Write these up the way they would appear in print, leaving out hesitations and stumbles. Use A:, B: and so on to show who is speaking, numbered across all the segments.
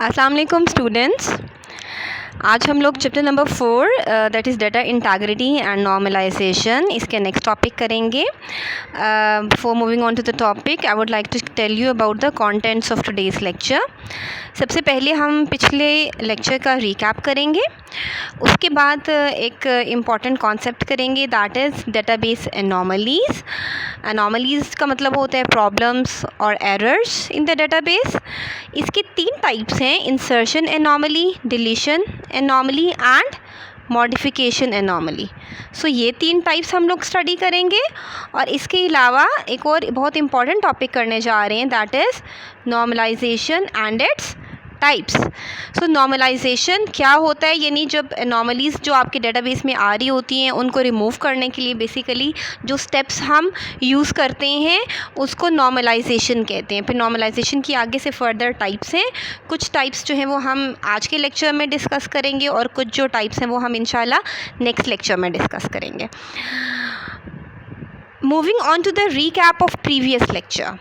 A: अस्सलाम वालेकुम स्टूडेंट्स। आज हम लोग chapter number 4 that is data integrity and normalization इसके नेक्स्ट टॉपिक करेंगे। Before moving on to the topic I would like to tell you about the contents of today's lecture. सबसे पहले हम पिछले लेक्चर का रिकैप करेंगे, उसके बाद एक इम्पॉर्टेंट कॉन्सेप्ट करेंगे दैट इज़ डेटाबेस एनॉमलीज़। एनॉमलीज़ का मतलब होता है प्रॉब्लम्स और एरर्स इन द डेटाबेस। इसके 3 टाइप्स हैं, insertion anomaly, deletion anomaly and modification anomaly. So ये 3 टाइप्स हम लोग स्टडी करेंगे और इसके अलावा एक और बहुत इंपॉर्टेंट टॉपिक करने जा रहे हैं that is normalization and its types. So normalization क्या होता है, यानी जब एनॉमलीज़ जो आपके डेटाबेस में आ रही होती हैं उनको रिमूव करने के लिए बेसिकली जो स्टेप्स हम यूज़ करते हैं उसको नॉर्मलाइजेशन कहते हैं। फिर नॉर्मलाइजेशन की आगे से फर्दर टाइप्स हैं, कुछ टाइप्स जो हैं वो हम आज के लेक्चर में डिस्कस करेंगे और कुछ जो टाइप्स हैं वो हम इंशाल्लाह नेक्स्ट लेक्चर में डिस्कस करेंगे। Moving on to the recap of previous lecture.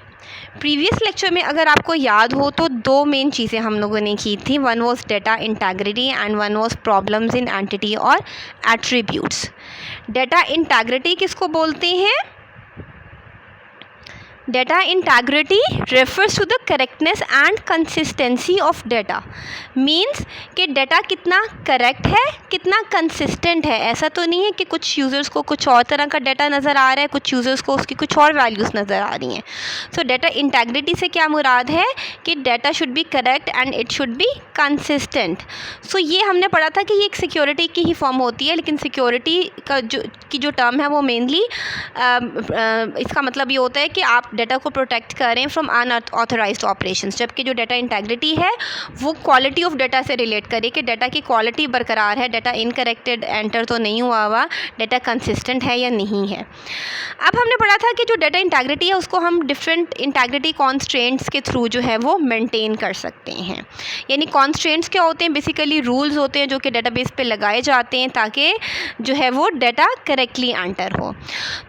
A: Previous lecture में अगर आपको याद हो तो 2 मेन चीज़ें हम लोगों ने की थी, one was data integrity and one was problems in entity और एट्रीब्यूट्स। डेटा इंटीग्रिटी किसको बोलते हैं? Data integrity refers to the correctness and consistency of data. Means कि डेटा कितना करेक्ट है, कितना कंसिस्टेंट है। ऐसा तो नहीं है कि कुछ यूज़र्स को कुछ और तरह का डाटा नज़र आ रहा है, कुछ यूज़र्स को उसकी कुछ और वैल्यूज़ नज़र आ रही हैं। सो डेटा इंटीग्रिटी से क्या मुराद है कि data should be correct and it should be consistent. So ये हमने पढ़ा था कि ये एक सिक्योरिटी की ही फॉर्म होती है, लेकिन सिक्योरिटी का जो टर्म है वो मेनली इसका मतलब ये होता है कि आप डेटा को प्रोटेक्ट करें फ्रॉम अनऑथराइज्ड ऑपरेशंस, जबकि जो डेटा इंटीग्रिटी है वो क्वालिटी ऑफ डेटा से रिलेट करे कि डेटा की क्वालिटी बरकरार है, डेटा इनकरेक्टेड एंटर तो नहीं हुआ, डेटा कंसिस्टेंट है या नहीं है। अब हमने पढ़ा था कि जो डेटा इंटीग्रिटी है उसको हम डिफरेंट इंटीग्रिटी कॉन्स्ट्रेंट्स के थ्रू जो है वो मेंटेन कर सकते हैं। यानी कॉन्स्ट्रेंट्स क्या होते हैं? बेसिकली रूल्स होते हैं जो कि डेटाबेस पे लगाए जाते हैं ताकि जो है वो डेटा करेक्टली एंटर हो।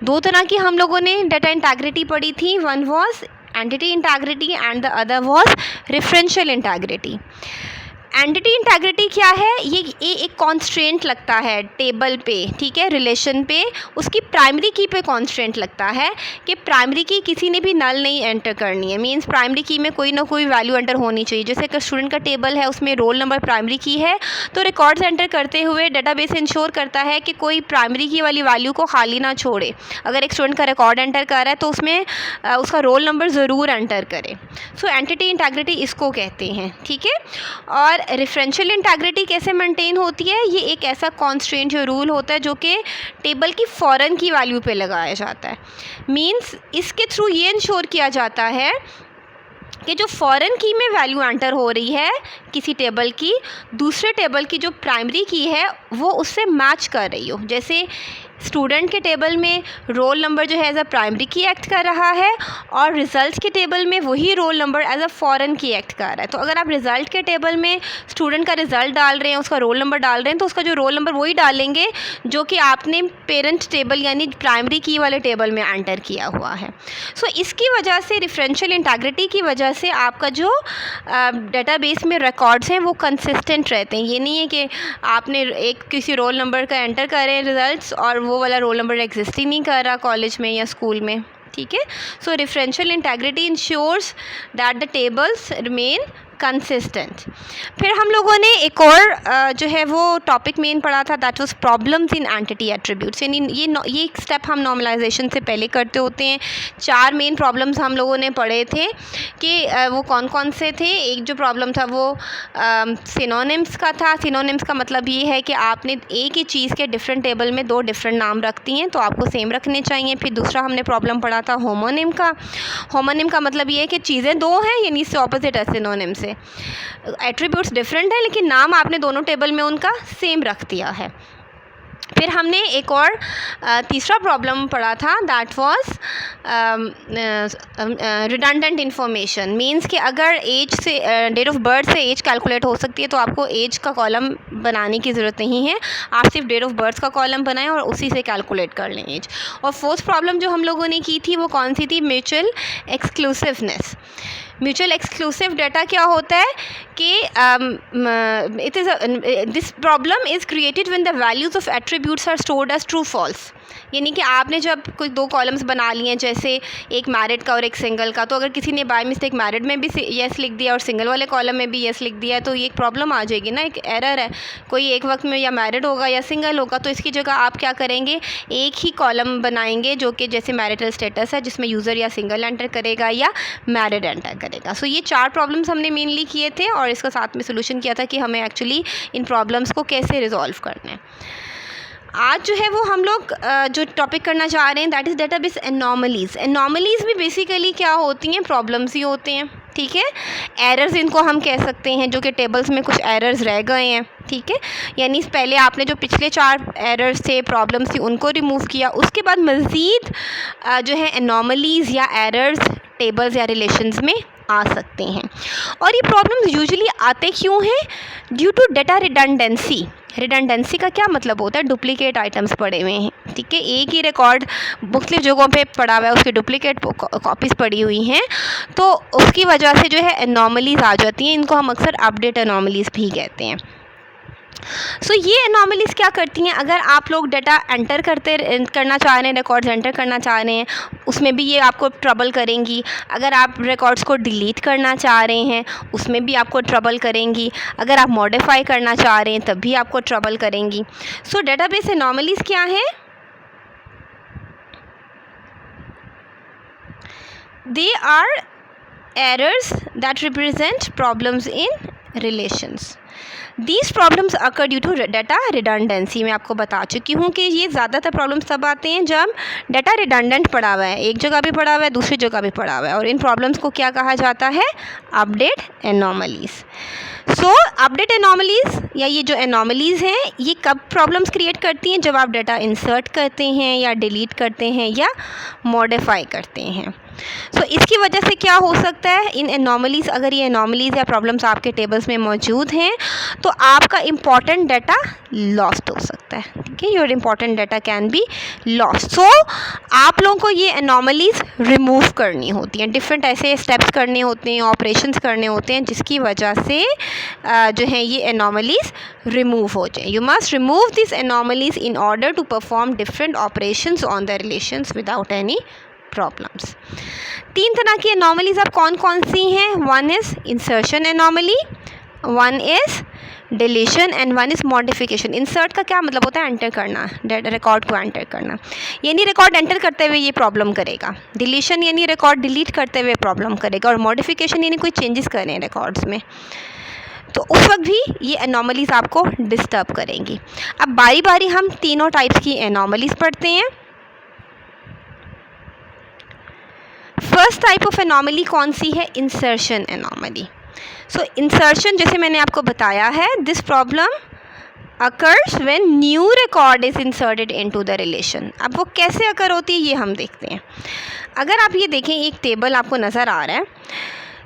A: 2 तरह की हम लोगों ने डेटा इंटीग्रिटी पढ़ी थी, one was entity integrity and the other was referential integrity. Entity integrity क्या है? ये एक कॉन्स्ट्रेंट लगता है टेबल पे, ठीक है, रिलेशन पे, उसकी प्राइमरी की पे कॉन्स्ट्रेंट लगता है कि प्राइमरी की किसी ने भी नल नहीं एंटर करनी है। मींस प्राइमरी की में कोई ना कोई वैल्यू एंटर होनी चाहिए। जैसे कि स्टूडेंट का टेबल है, उसमें रोल नंबर प्राइमरी की है, तो रिकॉर्ड्स एंटर करते हुए डेटाबेस इंश्योर करता है कि कोई प्राइमरी की वाली वैल्यू को खाली ना छोड़े। अगर एक स्टूडेंट का रिकॉर्ड एंटर कर रहा है तो उसमें उसका रोल नंबर ज़रूर एंटर करे। सो एंटिटी इंटीग्रिटी इसको कहते हैं, ठीक है। और रेफरेंशियल इंटीग्रिटी कैसे मेंटेन होती है? ये एक ऐसा कॉन्स्ट्रेंट जो रूल होता है जो कि टेबल की फ़ॉरन की वैल्यू पे लगाया जाता है। मींस इसके थ्रू ये इंश्योर किया जाता है कि जो फ़ॉरन की में वैल्यू एंटर हो रही है किसी टेबल की, दूसरे टेबल की जो प्राइमरी की है वो उससे मैच कर रही हो। जैसे स्टूडेंट के टेबल में रोल नंबर जो है as a primary key act कर रहा है और रिज़ल्ट के टेबल में वही roll number as a foreign key act कर रहा है। तो अगर आप रिज़ल्ट के टेबल में स्टूडेंट का रिज़ल्ट डाल रहे हैं, उसका रोल नंबर डाल रहे हैं, तो उसका जो रोल नंबर वही डालेंगे जो कि आपने पेरेंट टेबल यानी प्राइमरी की वाले टेबल में एंटर किया हुआ है। सो इसकी वजह से रेफरेंशियल इंटीग्रिटी की वजह से आपका जो डेटाबेस में रिकॉर्ड्स हैं वो कंसिस्टेंट रहते हैं। ये नहीं है कि आपने एक किसी रोल नंबर का एंटर करें रिज़ल्ट्स और वो वाला रोल नंबर एग्जिस्ट ही नहीं कर रहा कॉलेज में या स्कूल में, ठीक है। So referential integrity ensures that the tables remain consistent. फिर हम लोगों ने एक और जो है वो टॉपिक मेन पढ़ा था that was problems in entity attributes. यानी ये एक स्टेप हम नॉर्मलाइजेशन से पहले करते होते हैं। 4 मेन प्रॉब्लम्स हम लोगों ने पढ़े थे कि वो कौन कौन से थे। एक जो प्रॉब्लम था वो सिनोनिम्स का था। सिनोनिम्स का मतलब ये है कि आपने एक ही चीज़ के डिफरेंट टेबल में 2 डिफरेंट नाम रखती हैं तो आपको सेम रखने चाहिए। फिर दूसरा हमने प्रॉब्लम पढ़ा था होमोनिम का। होमोनिम का मतलब ये है कि चीज़ें 2 हैं, यानी इससे ऑपोजिट है सिनोनिम से। एट्रीब्यूट्स डिफरेंट है लेकिन नाम आपने दोनों टेबल में उनका सेम रख दिया है। फिर हमने एक और तीसरा प्रॉब्लम पढ़ा था that was redundant information. Means कि अगर एज से डेट ऑफ बर्थ से एज कैलकुलेट हो सकती है तो आपको एज का कॉलम बनाने की ज़रूरत नहीं है, आप सिर्फ डेट ऑफ बर्थ का कॉलम बनाएं और उसी से कैलकुलेट कर लें एज। और फोर्थ प्रॉब्लम जो हम लोगों ने की थी वो कौन सी थी? Mutual exclusiveness. Mutual exclusive data क्या होता है कि it is this problem is created when the values of attributes are stored as true false. यानी कि आपने जब कोई दो कॉलम्स बना लिए हैं, जैसे एक मैरिड का और एक सिंगल का, तो अगर किसी ने बाय मिस्टेक मैरिड में भी येस लिख दिया और सिंगल वाले कॉलम में भी येस लिख दिया, तो ये एक प्रॉब्लम आ जाएगी ना, एक एरर है। कोई एक वक्त में या मैरिड होगा या सिंगल होगा, तो इसकी जगह आप क्या करेंगे, एक ही कॉलम बनाएंगे जो कि जैसे मैरिटल स्टेटस है, जिसमें यूज़र या सिंगल एंटर करेगा या मैरिड एंटर करेगा। सो ये 4 प्रॉब्लम्स हमने मेनली किए थे और इसका साथ में सोल्यूशन किया था कि हमें एक्चुअली इन प्रॉब्लम्स को कैसे रिजॉल्व करना है। आज जो है वो हम लोग जो टॉपिक करना चाह रहे हैं दैट इज़ डेटाबेस एनॉमलीज़। एनॉमलीज़ भी बेसिकली क्या होती हैं, प्रॉब्लम्स ही होते हैं, ठीक है। एरर्स इनको हम कह सकते हैं, जो कि टेबल्स में कुछ एरर्स रह गए हैं, ठीक है। यानी पहले आपने जो पिछले 4 एरर्स थे, प्रॉब्लम्स थी, उनको रिमूव किया, उसके बाद मज़ीद जो है एनॉमलीज़ या एरर्स टेबल्स या रिलेशंस में आ सकते हैं। और ये प्रॉब्लम्स यूजुअली आते क्यों हैं, due to data redundancy. Redundancy का क्या मतलब होता है, डुप्लीकेट आइटम्स पड़े हुए हैं, ठीक है। एक ही रिकॉर्ड मुख्तलिफ जगहों पे पड़ा हुआ है, उसकी डुप्लीकेट कॉपीज़ पड़ी हुई हैं, तो उसकी वजह से जो है एनॉमलीज़ आ जाती हैं। इनको हम अक्सर अपडेट एनॉमलीज़ भी कहते हैं। सो ये एनॉमलीज़ क्या करती हैं, अगर आप लोग डाटा एंटर करना चाह रहे हैं, रिकॉर्ड्स एंटर करना चाह रहे हैं, उसमें भी ये आपको ट्रबल करेंगी। अगर आप रिकॉर्ड्स को डिलीट करना चाह रहे हैं, उसमें भी आपको ट्रबल करेंगी। अगर आप मॉडिफाई करना चाह रहे हैं, तब भी आपको ट्रबल करेंगी। सो डेटाबेस एनॉमलीज़ क्या हैं, they are errors that represent problems in relations. These problems occur due to data redundancy. मैं आपको बता चुकी हूँ कि ये ज़्यादातर प्रॉब्लम्स तब आते हैं जब डाटा रिडंडेंट पड़ा हुआ है, एक जगह भी पड़ा हुआ है, दूसरी जगह भी पड़ा हुआ है, और इन प्रॉब्लम्स को क्या कहा जाता है, अपडेट एनॉमलीज़। सो अपडेट एनॉमलीज़ या ये जो एनॉमलीज़ हैं, ये कब प्रॉब्लम्स क्रिएट करती हैं, जब आप डाटा इंसर्ट करते हैं या डिलीट करते हैं या मॉडिफाई करते हैं। सो इसकी वजह से क्या हो सकता है, इन एनॉमलीज़, अगर ये एनॉमलीज़ या प्रॉब्लम्स आपके टेबल्स में मौजूद हैं, तो आपका इम्पॉर्टेंट डाटा लॉस्ट हो सकता है, ठीक है। Your important data can be lost. So आप लोगों को ये एनॉमलीज़ रिमूव करनी होती हैं, डिफरेंट ऐसे स्टेप्स करने होते हैं, ऑपरेशंस करने होते हैं, जिसकी वजह से जो है ये एनॉमलीज़ रिमूव हो जाए। You must remove this anomalies in order to perform different operations on the relations without any problems. 3 तरह की एनॉमलीज़ अब कौन कौन सी हैं, 1 is insertion anomaly, 1 is deletion and 1 is modification. Insert का क्या मतलब होता है, एंटर करना, रिकॉर्ड को एंटर करना, यानी रिकॉर्ड एंटर करते हुए ये प्रॉब्लम करेगा। डिलीशन यानी रिकॉर्ड डिलीट करते हुए प्रॉब्लम करेगा, और मॉडिफिकेशन यानी कोई चेंजेस करें रिकॉर्ड्स में, तो उस वक्त भी ये एनॉमलीज़ आपको डिस्टर्ब करेंगी। अब बारी बारी हम तीनों टाइप्स की एनॉमलीज़ पढ़ते हैं। फर्स्ट टाइप ऑफ एनॉमली कौन सी है, इंसर्शन एनॉमली। सो इंसर्शन, जैसे मैंने आपको बताया है, this problem occurs when new record is inserted into the relation. अब वो कैसे अकर होती है ये हम देखते हैं। अगर आप ये देखें, एक टेबल आपको नज़र आ रहा है,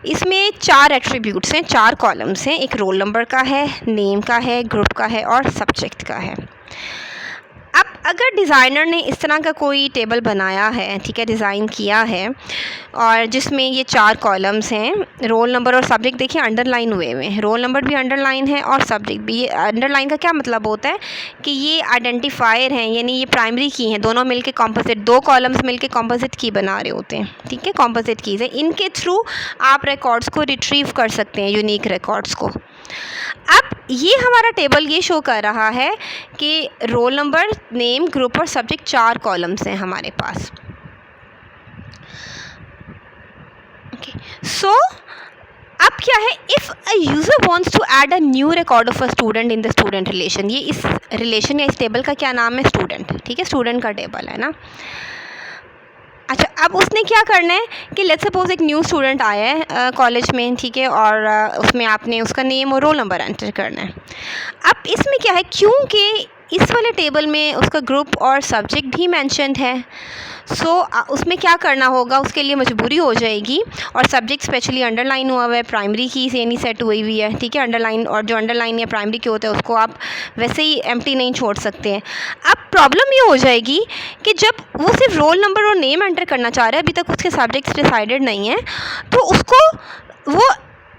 A: इसमें 4 एट्रीब्यूट्स हैं, 4 कॉलम्स हैं, एक रोल नंबर का है, नेम का है, ग्रुप का है और सब्जेक्ट का है। अब अगर डिज़ाइनर ने इस तरह का कोई टेबल बनाया है, ठीक है, डिज़ाइन किया है, और जिसमें ये 4 कॉलम्स हैं, रोल नंबर और सब्जेक्ट देखिए अंडरलाइन हुए हुए हैं, रोल नंबर भी अंडरलाइन है और सब्जेक्ट भी। ये अंडरलाइन का क्या मतलब होता है कि ये आइडेंटिफायर हैं, यानी ये प्राइमरी की हैं, दोनों मिलके कॉम्पोजिट, 2 कॉलम्स मिलके कॉम्पोजिट की बना रहे होते हैं, ठीक है, कॉम्पोजिट कीज़ हैं। इनके थ्रू आप रिकॉर्ड्स को रिट्रीव कर सकते हैं, यूनिक रिकॉर्ड्स को। अब ये हमारा टेबल ये शो कर रहा है कि रोल नंबर, नेम, ग्रुप और सब्जेक्ट 4 कॉलम्स हैं हमारे पास। ओके, सो अब क्या है, if a user wants to add a new record of a student in the student relation, ये इस रिलेशन या इस टेबल का क्या नाम है, स्टूडेंट, ठीक है, स्टूडेंट का टेबल है ना। अच्छा, अब उसने क्या करना है कि लेट्स सपोज एक न्यू स्टूडेंट आया है कॉलेज में, ठीक है, और उसमें आपने उसका नेम और रोल नंबर एंटर करना है। अब इसमें क्या है, क्योंकि इस वाले टेबल में उसका ग्रुप और सब्जेक्ट भी मेंशन्ड है। उसमें क्या करना होगा, उसके लिए मजबूरी हो जाएगी, और सब्जेक्ट स्पेशली अंडरलाइन हुआ हुआ है, प्राइमरी की से नहीं सेट हुई हुई है, ठीक है। अंडरलाइन, और जो अंडरलाइन या प्राइमरी के होते हैं उसको आप वैसे ही एम्प्टी नहीं छोड़ सकते हैं। अब प्रॉब्लम ये हो जाएगी कि जब वो सिर्फ रोल नंबर और नेम एंटर करना चाह रहा है, अभी तक उसके सब्जेक्ट्स डिसाइडेड नहीं है, तो उसको वो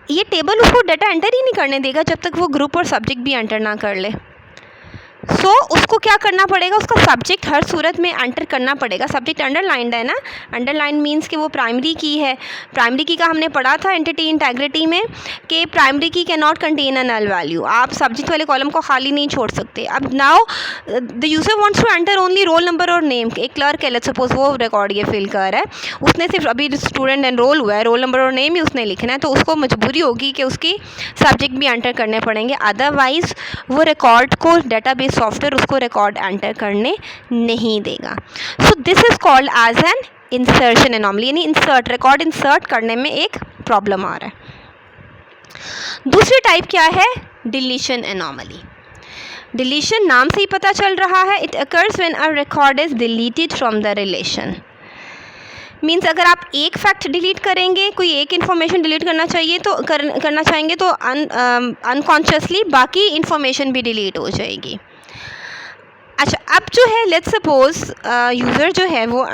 A: ये टेबल उसको डाटा एंटर ही नहीं करने देगा जब तक वो ग्रुप और सब्जेक्ट भी एंटर ना कर ले। उसको क्या करना पड़ेगा, उसका सब्जेक्ट हर सूरत में एंटर करना पड़ेगा। सब्जेक्ट अंडरलाइंड है ना, अंडरलाइन मींस कि वो प्राइमरी की है। प्राइमरी की का हमने पढ़ा था एंटिटी इंटेग्रिटी में कि primary key can not contain a null value, आप सब्जेक्ट वाले कॉलम को खाली नहीं छोड़ सकते। अब now the user wants to enter only roll number और नेम। एक क्लर्क है, लेट्स सपोज वो रिकॉर्ड ये फिल कर रहा है, उसने सिर्फ अभी स्टूडेंट एनरोल हुआ है, रोल नंबर और नेम ही उसने लिखना है, तो उसको मजबूरी होगी कि उसकी सब्जेक्ट भी एंटर करने पड़ेंगे, अदरवाइज़ वो रिकॉर्ड को डेटाबेस सॉफ्टवेयर उसको रिकॉर्ड एंटर करने नहीं देगा। So this is called as an insertion anomaly, यानी इंसर्ट, रिकॉर्ड इंसर्ट करने में एक प्रॉब्लम आ रहा है। दूसरी टाइप क्या है, डिलीशन एनॉमली। डिलीशन नाम से ही पता चल रहा है, it occurs when a record is deleted from the relation. Means अगर आप एक फैक्ट डिलीट करेंगे, कोई एक इन्फॉर्मेशन डिलीट करना चाहिए तो करना चाहेंगे तो अनकॉन्शियसली बाकी इन्फॉर्मेशन भी डिलीट हो जाएगी। अच्छा, अब जो है लेट्स सपोज यूज़र जो है वो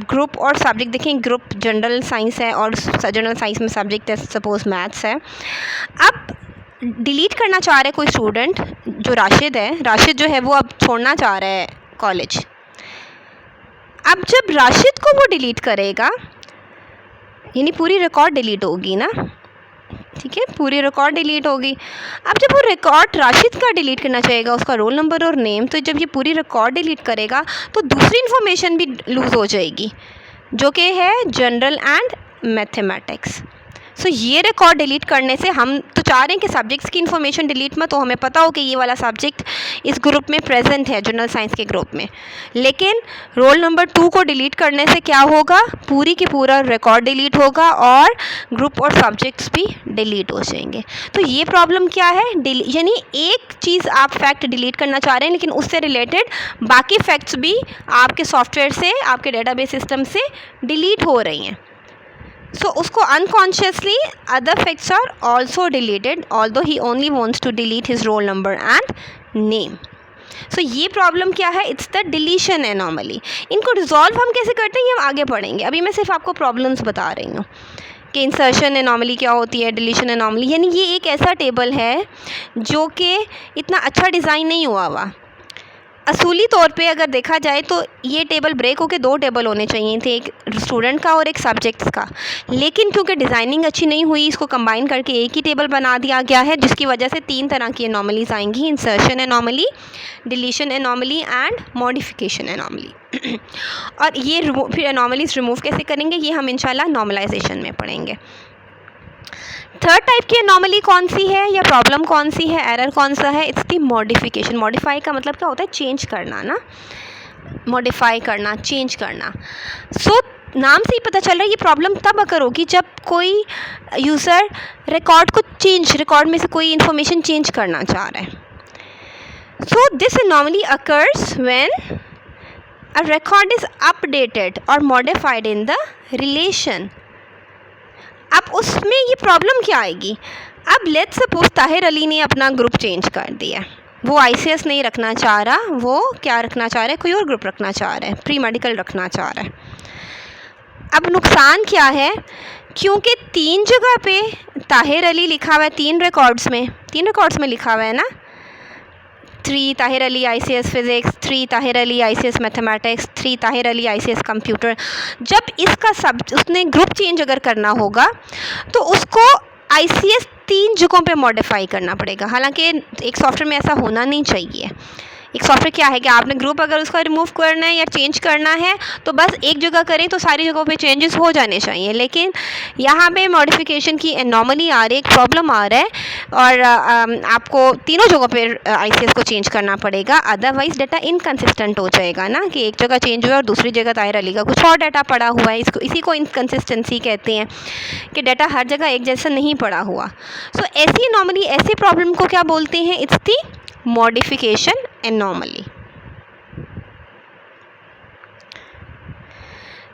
A: ग्रुप और सब्जेक्ट, देखें ग्रुप जनरल साइंस है और जनरल साइंस में सब्जेक्ट है सपोज मैथ्स है। अब डिलीट करना चाह रहा है कोई स्टूडेंट, जो राशिद है, राशिद जो है वो अब छोड़ना चाह रहा है कॉलेज। अब जब राशिद को वो डिलीट करेगा, यानी पूरी रिकॉर्ड डिलीट होगी ना, ठीक है, पूरी रिकॉर्ड डिलीट होगी। अब जब वो रिकॉर्ड राशिद का डिलीट करना चाहेगा, उसका रोल नंबर और नेम, तो जब ये पूरी रिकॉर्ड डिलीट करेगा तो दूसरी इन्फॉर्मेशन भी लूज़ हो जाएगी, जो कि है जनरल एंड मैथमेटिक्स। सो ये रिकॉर्ड डिलीट करने से हम तो चाह रहे हैं कि सब्जेक्ट्स की इन्फॉर्मेशन डिलीट मत हो, हमें पता हो कि ये वाला सब्जेक्ट इस ग्रुप में प्रेजेंट है, जनरल साइंस के ग्रुप में, लेकिन रोल नंबर 2 को डिलीट करने से क्या होगा, पूरी की पूरा रिकॉर्ड डिलीट होगा और ग्रुप और सब्जेक्ट्स भी डिलीट हो जाएंगे। तो ये प्रॉब्लम क्या है, यानी एक चीज़ आप फैक्ट डिलीट करना चाह रहे हैं, लेकिन उससे रिलेटेड बाकी फैक्ट्स भी आपके सॉफ्टवेयर से, आपके डेटाबेस सिस्टम से डिलीट हो रही हैं। So उसको unconsciously other facts are also deleted, although he only wants to delete his roll number and name. So ये प्रॉब्लम क्या है, इट्स द डिलीशन एनॉमली। इनको रिजॉल्व हम कैसे करते हैं ये हम आगे पढ़ेंगे, अभी मैं सिर्फ आपको प्रॉब्लम्स बता रही हूँ कि इंसर्शन एनॉमली क्या होती है, डिलीशन एनॉमली। यानी ये एक ऐसा टेबल है जो कि इतना अच्छा डिज़ाइन नहीं हुआ हुआ। असूली तौर पे अगर देखा जाए तो ये टेबल ब्रेक होकर 2 टेबल होने चाहिए थे, एक स्टूडेंट का और एक सब्जेक्ट्स का, लेकिन क्योंकि डिज़ाइनिंग अच्छी नहीं हुई, इसको कंबाइन करके एक ही टेबल बना दिया गया है, जिसकी वजह से 3 तरह की एनॉमलीज आएंगी, insertion anomaly, deletion anomaly and modification anomaly. और ये फिर एनॉमलीज रिमूव कैसे करेंगे ये हम इंशाल्लाह नॉर्मलाइजेशन में पढ़ेंगे। थर्ड टाइप की एनॉमली कौन सी है या प्रॉब्लम कौन सी है, एरर कौन सा है, इट्स दी मॉडिफिकेशन। मॉडिफाई का मतलब क्या होता है, चेंज करना ना, मॉडिफाई करना, चेंज करना। सो नाम से ही पता चल रहा है ये प्रॉब्लम तब अकर होगी जब कोई यूज़र रिकॉर्ड को रिकॉर्ड में से कोई इन्फॉर्मेशन चेंज करना चाह रहा है। So this anomaly occurs when a record is updated और मॉडिफाइड इन द रिलेशन। अब उसमें ये प्रॉब्लम क्या आएगी, अब लेट्स सपोज ताहिर अली ने अपना ग्रुप चेंज कर दिया, वो ICS नहीं रखना चाह रहा, वो क्या रखना चाह रहा है, कोई और ग्रुप रखना चाह रहा है, प्री मेडिकल रखना चाह रहा है। अब नुकसान क्या है, क्योंकि 3 जगह पे ताहिर अली लिखा हुआ है, 3 रिकॉर्ड्स में लिखा हुआ है ना, 3 Tahir Ali ICS physics, 3 Tahir Ali ICS mathematics, 3 Tahir Ali ICS computer. जब इसका उसने ग्रुप चेंज अगर करना होगा तो उसको ICS 3 जगहों पे मॉडिफाई करना पड़ेगा। हालांकि एक सॉफ्टवेयर में ऐसा होना नहीं चाहिए। एक सॉफ्टवेयर क्या है कि आपने ग्रुप अगर उसका रिमूव करना है या चेंज करना है तो बस एक जगह करें तो सारी जगहों पे चेंजेस हो जाने चाहिए, लेकिन यहाँ पे मॉडिफिकेशन की एनॉमली आ रही है, एक प्रॉब्लम आ रहा है और आपको तीनों जगहों पे ICS को चेंज करना पड़ेगा, अदरवाइज़ डाटा इनकन्सिस्टेंट हो जाएगा ना, कि एक जगह चेंज हुआ और दूसरी जगह ताहिर अली का कुछ और डाटा पड़ा हुआ है। इसी को इनकन्सिस्टेंसी कहते हैं कि डाटा हर जगह एक जैसा नहीं पड़ा हुआ। सो ऐसी एनॉमली, ऐसे प्रॉब्लम को क्या बोलते हैं, it's the modification anomaly.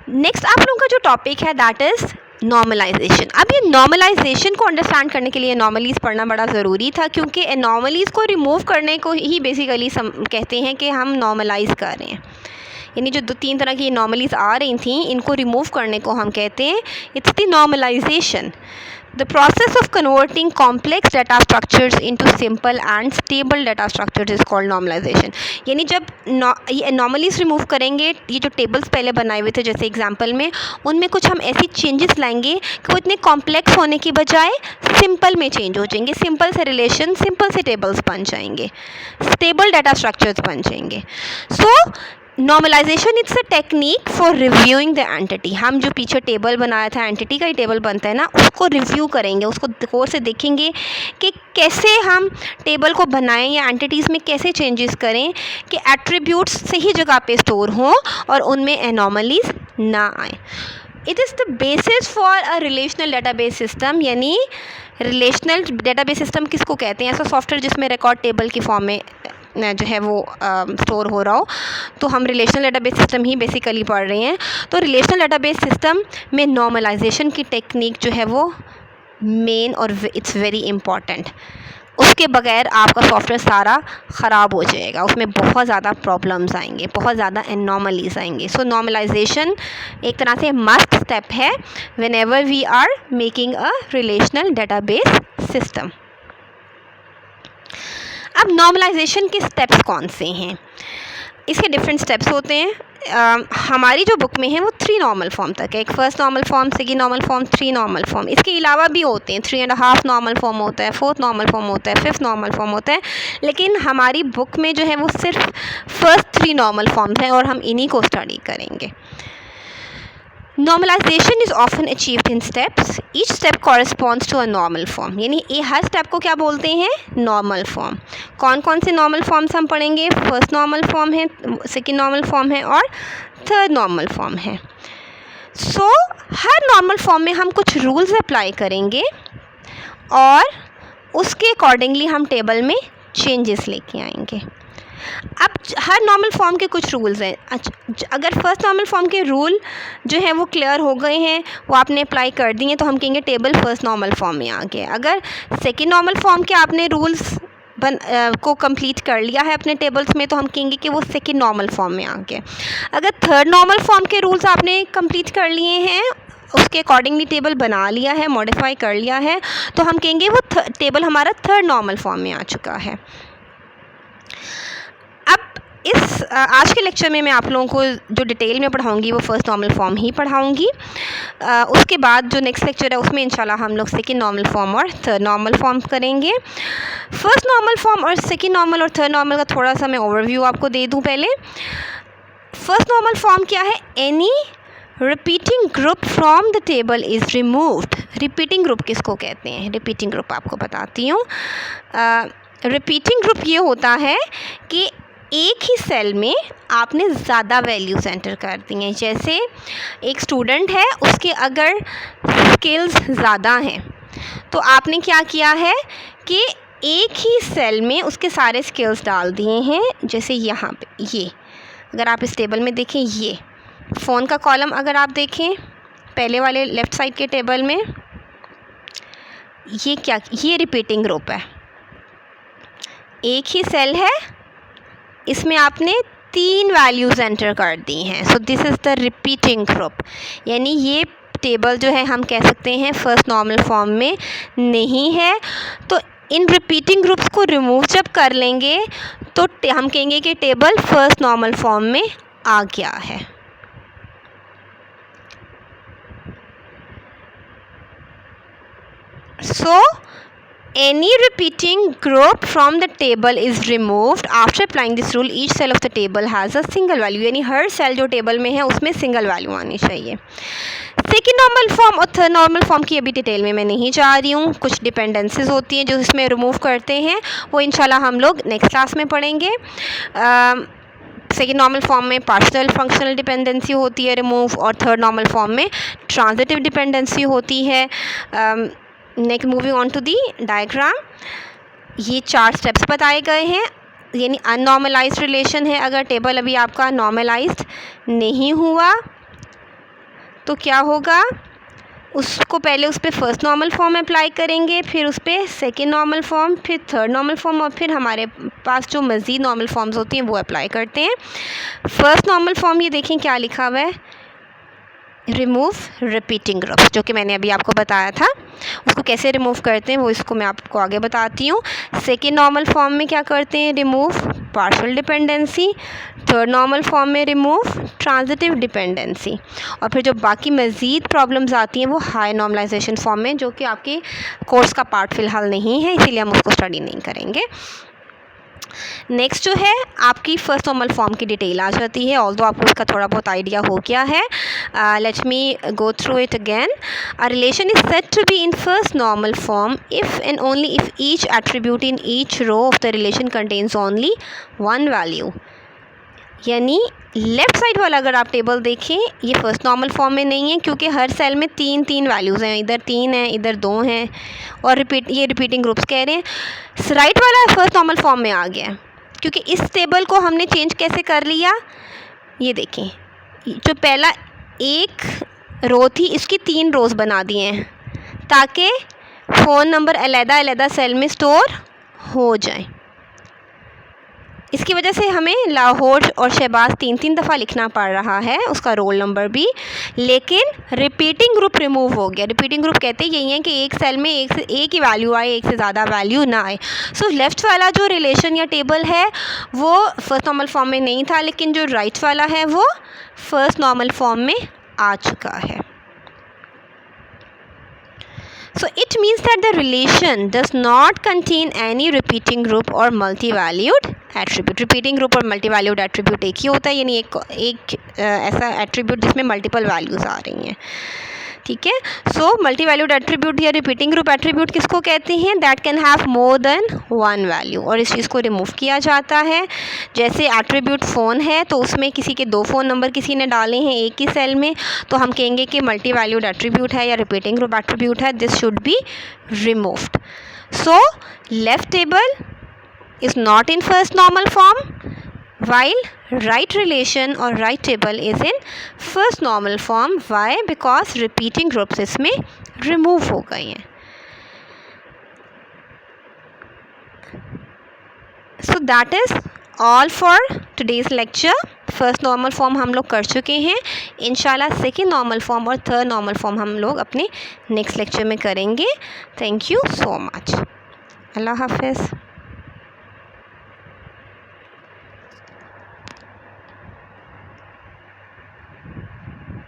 A: Next आप लोगों का जो टॉपिक है दैट इज़ नॉर्मलाइजेशन। अब ये नॉर्मलाइजेशन को अंडरस्टैंड करने के लिए एनॉमलीज़ पढ़ना बड़ा ज़रूरी था, क्योंकि एनॉमलीज़ को रिमूव करने को ही बेसिकली कहते हैं कि हम नॉर्मलाइज कर रहे हैं। यानी जो 2-3 तरह की एनॉमलीज़ आ रही थी, इनको रिमूव करने को हम कहते हैं it's the normalization. The process of converting complex data structures into simple and stable data structures is called normalization। यानी जब ये एनॉमलीज रिमूव करेंगे, ये जो टेबल्स पहले बनाए हुए थे जैसे एग्जांपल में, उनमें कुछ हम ऐसी चेंजेस लाएंगे कि वो इतने कॉम्प्लेक्स होने की बजाय सिंपल में चेंज हो जाएंगे। सिंपल से रिलेशन, सिंपल से टेबल्स बन जाएंगे, स्टेबल डाटा स्ट्रक्चर्स बन जाएंगे। So normalization it's a technique for reviewing the entity. हम जो पीछे टेबल बनाया था, एंटिटी का ही टेबल बनता है ना, उसको रिव्यू करेंगे, उसको गौर से देखेंगे कि कैसे हम टेबल को बनाएं या एंटिटीज़ में कैसे चेंजेस करें कि एट्रीब्यूट्स सही जगह पे स्टोर हों और उनमें एनॉमलीज ना आए। It is the basis for a relational database system. यानी रिलेशनल डेटाबेस सिस्टम किसको कहते हैं? ऐसा सॉफ्टवेयर जिसमें रिकॉर्ड टेबल की फॉर्म में जो है वो स्टोर हो रहा हो, तो हम रिलेशनल डेटाबेस सिस्टम ही बेसिकली पढ़ रहे हैं। तो रिलेशनल डेटाबेस सिस्टम में नॉर्मलाइजेशन की टेक्निक जो है वो मेन और इट्स वेरी इम्पॉर्टेंट। उसके बगैर आपका सॉफ्टवेयर सारा ख़राब हो जाएगा, उसमें बहुत ज़्यादा प्रॉब्लम्स आएंगे, बहुत ज़्यादा एनॉमलीज आएंगे। सो नॉर्मलाइजेशन एक तरह से मस्ट स्टेप है whenever we are making a relational database system. अब नॉर्मलाइजेशन के स्टेप्स कौन से हैं? इसके डिफरेंट स्टेप्स होते हैं। हमारी जो बुक में है वो 3 नॉर्मल फॉर्म तक है। एक first normal form, second normal form, 3 normal form. इसके अलावा भी होते हैं, 3.5 नॉर्मल फॉर्म होता है, 4th नॉर्मल फॉर्म होता है, 5th नॉर्मल फॉर्म होता है। लेकिन हमारी बुक में जो है वो सिर्फ फर्स्ट 3 नॉर्मल फॉर्म्स हैं और हम इन्हीं को स्टडी करेंगे। Normalization is often achieved in steps. Each step corresponds to a normal form। यानी ये हर स्टेप को क्या बोलते हैं? Normal form. कौन कौन से नॉर्मल फॉर्म्स हम पढ़ेंगे? फर्स्ट नॉर्मल फॉर्म है, सेकेंड नॉर्मल फॉर्म है और थर्ड नॉर्मल फॉर्म है। सो हर नॉर्मल फॉर्म में हम कुछ रूल्स अप्लाई करेंगे और उसके अकॉर्डिंगली हम टेबल में चेंजेस लेके आएंगे। अब हर नॉर्मल फॉर्म के कुछ रूल्स हैं। अगर फर्स्ट नॉर्मल फॉर्म के रूल जो है वो क्लियर हो गए हैं, वो आपने अप्लाई कर दिए, तो हम कहेंगे टेबल फर्स्ट नॉर्मल फॉर्म में आ गया। अगर सेकेंड नॉर्मल फॉर्म के आपने रूल्स को कंप्लीट कर लिया है अपने टेबल्स में, तो हम कहेंगे कि वो सेकेंड नॉर्मल फॉर्म में आ गया। अगर थर्ड नॉर्मल फॉर्म के रूल्स आपने कंप्लीट कर लिए हैं, उसके अकॉर्डिंगली टेबल बना लिया है, मॉडिफाई कर लिया है, तो हम कहेंगे वो टेबल हमारा थर्ड नॉर्मल फॉर्म में आ चुका है। इस आज के लेक्चर में मैं आप लोगों को जो डिटेल में पढ़ाऊँगी वो फर्स्ट नॉर्मल फॉर्म ही पढ़ाऊँगी। उसके बाद जो नेक्स्ट लेक्चर है उसमें इंशाल्लाह हम लोग सेकेंड नॉर्मल फॉर्म और थर्ड नॉर्मल फॉर्म करेंगे। फर्स्ट नॉर्मल फॉर्म और सेकेंड नॉर्मल और थर्ड नॉर्मल का थोड़ा सा मैं ओवरव्यू आपको दे दूँ। पहले फर्स्ट नॉर्मल फॉर्म क्या है? Any repeating group from the table is removed. Repeating group किसको कहते हैं? रिपीटिंग ग्रुप आपको बताती हूँ। रिपीटिंग ग्रुप ये होता है कि एक ही सेल में आपने ज़्यादा वैल्यूज़ एंटर कर दी हैं। जैसे एक स्टूडेंट है, उसके अगर स्किल्स ज़्यादा हैं, तो आपने क्या किया है कि एक ही सेल में उसके सारे स्किल्स डाल दिए हैं। जैसे यहाँ पे ये, अगर आप इस टेबल में देखें, ये फ़ोन का कॉलम अगर आप देखें पहले वाले लेफ़्ट साइड के टेबल में, ये क्या, ये रिपीटिंग ग्रुप है। एक ही सेल है, इसमें आपने 3 वैल्यूज़ एंटर कर दी हैं। सो this is the repeating group. यानी ये टेबल जो है हम कह सकते हैं फर्स्ट नॉर्मल फॉर्म में नहीं है। तो इन रिपीटिंग ग्रुप्स को रिमूव जब कर लेंगे तो हम कहेंगे कि टेबल फर्स्ट नॉर्मल फॉर्म में आ गया है। सो any repeating group from the table is removed after applying this rule. Each cell of the table has a single value। यानी हर सेल जो टेबल में है उसमें सिंगल वैल्यू आनी चाहिए। सेकेंड नॉर्मल फॉर्म और थर्ड नॉर्मल फॉर्म की अभी डिटेल में मैं नहीं जा रही हूँ। कुछ डिपेंडेंसीज होती हैं जो इसमें रिमूव करते हैं, वो इंशाल्लाह हम लोग नेक्स्ट क्लास में पढ़ेंगे। सेकेंड नॉर्मल फॉर्म में पार्शियल फंक्शनल डिपेंडेंसी होती है रिमूव, और थर्ड नॉर्मल फॉर्म में ट्रांजिटिव डिपेंडेंसी होती है। Next moving on to the diagram, ये 4 स्टेप्स बताए गए हैं। यानी अननॉर्मलाइज्ड रिलेशन है, अगर टेबल अभी आपका नॉर्मलाइज्ड नहीं हुआ तो क्या होगा, उसको पहले उस पर फर्स्ट नॉर्मल फॉर्म अप्लाई करेंगे, फिर उस पर सेकेंड नॉर्मल फॉर्म, फिर थर्ड नॉर्मल फॉर्म, और फिर हमारे पास जो मज़ीद नॉर्मल फॉर्म्स होती हैं वो अप्लाई करते हैं। फर्स्ट नॉर्मल फॉर्म ये देखें क्या लिखा हुआ है, रिमूव रिपीटिंग ग्रुप्स, जो कि मैंने अभी आपको बताया था। उसको कैसे रिमूव करते हैं वो इसको मैं आपको आगे बताती हूँ। सेकेंड नॉर्मल फॉर्म में क्या करते हैं, remove partial dependency. Third normal form में रिमूव ट्रांजिटिव डिपेंडेंसी। और फिर जो बाकी मज़ीद प्रॉब्लम्स आती हैं वो हाई नॉर्मलाइजेशन फॉर्म में, जो कि आपके कोर्स का पार्ट फ़िलहाल नहीं है, इसीलिए हम उसको स्टडी नहीं करेंगे। नेक्स्ट जो है आपकी फ़र्स्ट नॉर्मल फॉर्म की डिटेल आ जाती है, ऑल्दो आपको इसका थोड़ा बहुत आइडिया हो गया है। Let me go through it again. A relation is said to be in first normal form if and only if each attribute in each row of the relation contains only one value. यानी left side वाला अगर आप table देखें ये first normal form में नहीं है, क्योंकि हर सेल में तीन तीन वैल्यूज़ हैं, इधर 3 हैं, इधर 2 हैं, और रिपीटिंग ग्रुप्स कह रहे हैं। राइट वाला फर्स्ट नॉर्मल फॉर्म में आ गया है, क्योंकि इस टेबल को हमने चेंज कैसे कर लिया, ये देखें, जो पहला एक रो थी इसकी 3 रोज़ बना दिए हैं ताकि फ़ोन नंबर अलग-अलग सेल में स्टोर हो जाए। इसकी वजह से हमें लाहौर और शहबाज 3-3 दफ़ा लिखना पड़ रहा है, उसका रोल नंबर भी। लेकिन रिपीटिंग ग्रुप रिमूव हो गया। रिपीटिंग ग्रुप कहते हैं यही है कि एक सेल में एक ही वैल्यू आए, एक से ज़्यादा वैल्यू ना आए। सो लेफ़्ट वाला जो रिलेशन या टेबल है वो फर्स्ट नॉर्मल फॉर्म में नहीं था, लेकिन जो राइट वाला है वो फर्स्ट नॉर्मल फॉर्म में आ चुका है। So it means that the relation does not contain any repeating group or multi-valued attribute. Repeating group और multi-valued attribute एक ही होता है, यानी एक ऐसा attribute जिसमें multiple values आ रही हैं, ठीक है। सो मल्टी वैल्यूड एट्रीब्यूट या रिपीटिंग ग्रुप एट्रीब्यूट किसको कहते हैं, that can have more than one value, और इस चीज़ को रिमूव किया जाता है। जैसे एट्रीब्यूट फ़ोन है तो उसमें किसी के 2 फ़ोन नंबर किसी ने डाले हैं एक ही सेल में, तो हम कहेंगे कि मल्टी वैल्यूड एट्रीब्यूट है या रिपीटिंग ग्रुप एट्रीब्यूट है, this should be removed. So left table is not in first normal form, while right relation or right table is in first normal form. Why? Because repeating groups इसमें remove हो गए हैं। So that is all for today's lecture. First normal form हम लोग कर चुके हैं, इंशाल्लाह सेकेंड नॉर्मल फॉर्म और थर्ड नॉर्मल फॉर्म हम लोग अपने नेक्स्ट लेक्चर में करेंगे। Thank you so much. अल्लाह हाफ़िज़।